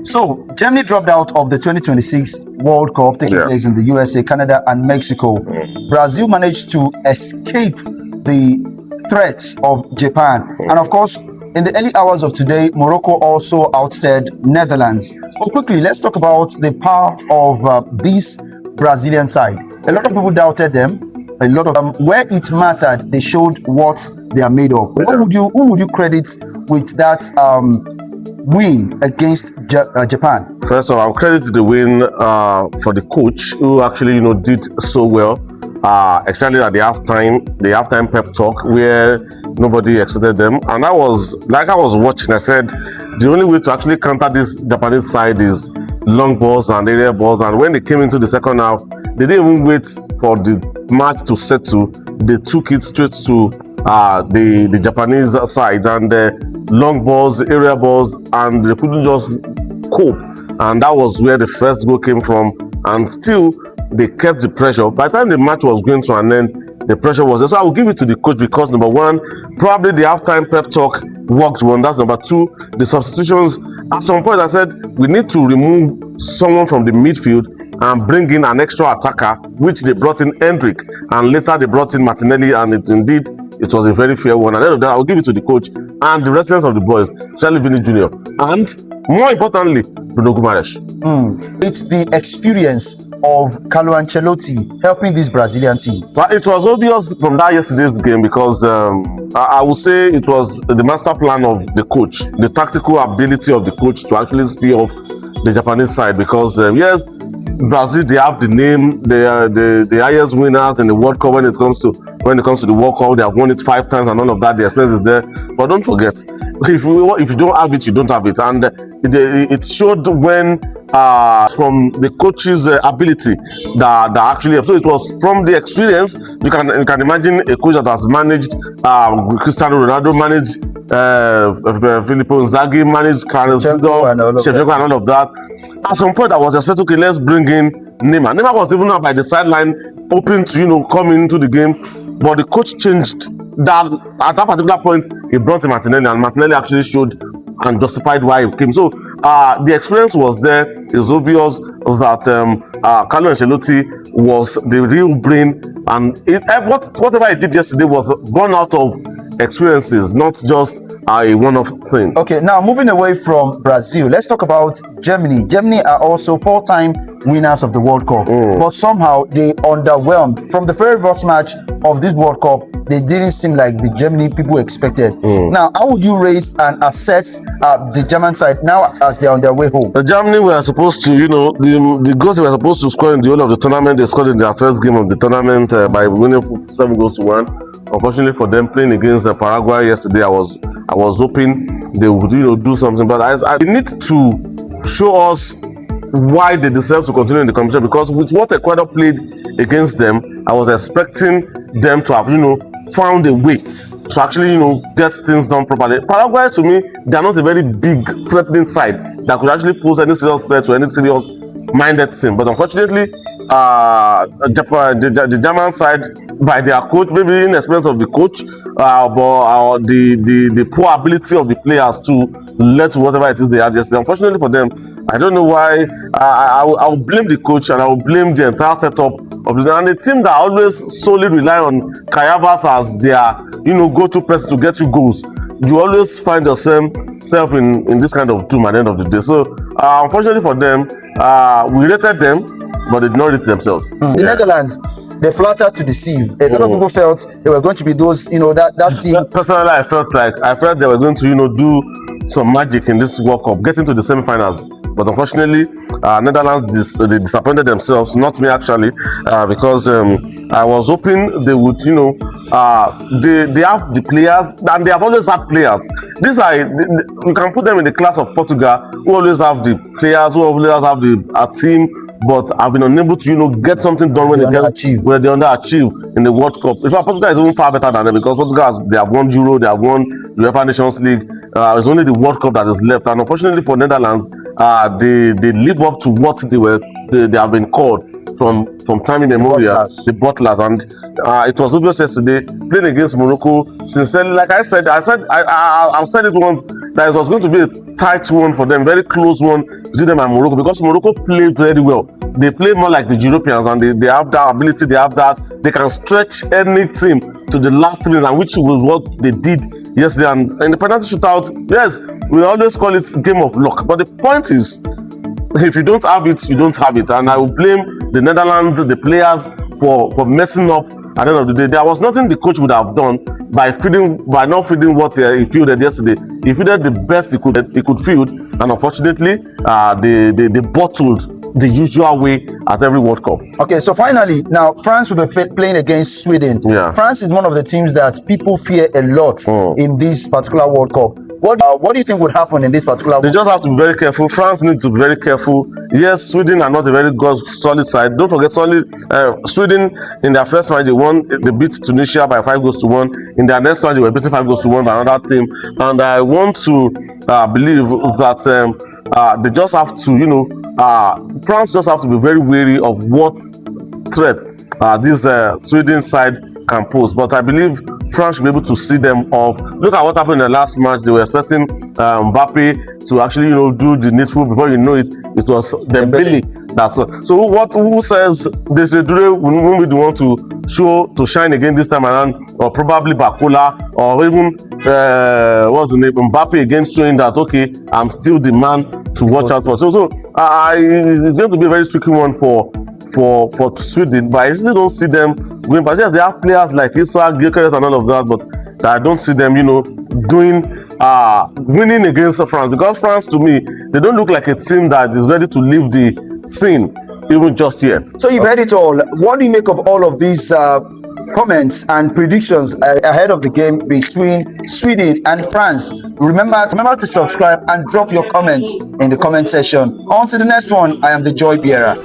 So, Germany dropped out of the 2026 World Cup taking place in the USA, Canada, and Mexico. Brazil managed to escape the threats of Japan. And of course, in the early hours of today, Morocco also outstared Netherlands. But quickly, let's talk about the power of this Brazilian side. A lot of people doubted them. A lot of them, where it mattered, they showed what they are made of. Who would you credit with that win against Japan? First of all, I'll credit the win for the coach, who actually did so well, especially at the halftime pep talk, where nobody expected them. And I was watching, I said the only way to actually counter this Japanese side is long balls and area balls. And when they came into the second half, they didn't even wait for the match to settle. They took it straight to the Japanese side, and long balls, area balls, and they couldn't just cope. And that was where the first goal came from. And still, they kept the pressure. By the time the match was going to an end, the pressure was there. So I will give it to the coach because, number one, probably the halftime pep talk worked wonders. Number two, the substitutions. At some point, I said we need to remove someone from the midfield and bring in an extra attacker, which they brought in Hendrick, and later they brought in Martinelli, and it was a very fair one. At the end of that, I will give it to the coach and the residents of the boys, especially Vinny Jr. and, more importantly, Bruno Guimaraes. It's the experience of Carlo Ancelotti helping this Brazilian team. But it was obvious from that yesterday's game because I would say it was the master plan of the coach, the tactical ability of the coach to actually steer off the Japanese side. Because yes, Brazil, they have the name, they are the highest winners in the World Cup when it comes to the World Cup. They have won it 5 times and all of that. The experience is there. But don't forget, if you don't have it, you don't have it. And it showed when from the coach's ability that actually, so it was from the experience. You can imagine a coach that has managed Cristiano Ronaldo, managed Filippo Inzaghi, managed Shevchenko and all of that. At some point, I was expecting, okay, let's bring in Neymar. Neymar was even up by the sideline, hoping to come into the game, but the coach changed that. At that particular point, he brought in Martinelli, and Martinelli actually showed and justified why he came. So the experience was there. It's obvious that Carlo Ancelotti was the real brain, and whatever he did yesterday was born out of experiences, not just a one-off thing. Okay, now moving away from Brazil, let's talk about Germany. Germany are also 4-time winners of the World Cup, but somehow they underwhelmed. From the very first match of this World Cup, they didn't seem like the Germany people expected. Now, how would you raise and assess the German side now as they're on their way home? The Germany were supposed to, the goals they were supposed to score in the whole of the tournament, they scored in their first game of the tournament by winning 7 goals to 1. Unfortunately for them, playing against Paraguay yesterday, I was hoping they would do something, but I need to show us why they deserve to continue in the competition, because with what Ecuador played against them, I was expecting them to have found a way to actually get things done properly. Paraguay, to me, they are not a very big threatening side that could actually pose any serious threat to any serious minded team, but unfortunately the German side, by their coach, maybe inexperience of the coach, but the poor ability of the players to let whatever it is they had yesterday. Unfortunately for them, I don't know why. I will blame the coach, and I will blame the entire setup of the team that always solely rely on Kayavas as their go-to person to get you goals. You always find yourself in this kind of doom at the end of the day. So unfortunately for them, we rated them, but they did not rate themselves. The Netherlands, they flattered to deceive. A lot of people felt they were going to be those, that team. Personally, I felt they were going to do some magic in this World Cup, getting to the semi-finals. But unfortunately, Netherlands they disappointed themselves. Not me actually, because I was hoping they would, they have the players, and they have always had players. These are you can put them in the class of Portugal, who always have the players, who always have a team, but have been unable to get something done when they underachieve in the World Cup. In fact, Portugal is even far better than them, because Portugal they have won Euro, they have won the UEFA Nations League. It's only the World Cup that is left, and unfortunately for Netherlands, they live up to what they have been called from time immemorial, the butlers, and it was obvious yesterday playing against Morocco. Sincerely, like I said I've said it once, that it was going to be a tight one for them, very close one between them and Morocco, because Morocco played very well. They play more like the Europeans, and they have that ability, they can stretch any team to the last minute, and which was what they did yesterday. And in the penalty shootout, yes, we always call it game of luck, but the point is, if you don't have it, you don't have it. And I will blame the Netherlands, the players, for messing up. At the end of the day, there was nothing the coach would have done by not feeding what he fielded yesterday. He fielded the best he could field, and unfortunately, they bottled the usual way at every World Cup. Okay, so finally, now France will be playing against Sweden. Yeah. France is one of the teams that people fear a lot in this particular World Cup. What do you think would happen in this particular? They just have to be very careful. France needs to be very careful. Yes, Sweden are not a very good, solid side. Don't forget, Sweden in their first match they beat Tunisia by 5-1. In their next match, they were beaten 5-1 by another team. And I want to believe that they just have to, France just have to be very wary of what threat this Sweden side can pose. But I believe France should be able to see them off. Look at what happened in the last match. They were expecting Mbappe to actually, do the needful. Before you know it, it was Dembele. That's what. So who says Desiree won't be the one to shine again this time around, or probably Bakola, or even what's the name, Mbappe again, showing that okay, I'm still the man to watch out for. So it's going to be a very tricky one for Sweden, but I still don't see them going. But yes, they have players like Issa, Gyökeres and all of that, but I don't see them, winning against France, because France, to me, they don't look like a team that is ready to leave the scene even just yet. So you've heard it all. What do you make of all of these comments and predictions ahead of the game between Sweden and France? Remember to subscribe and drop your comments in the comment section. On to the next one. I am the Joy Bearer.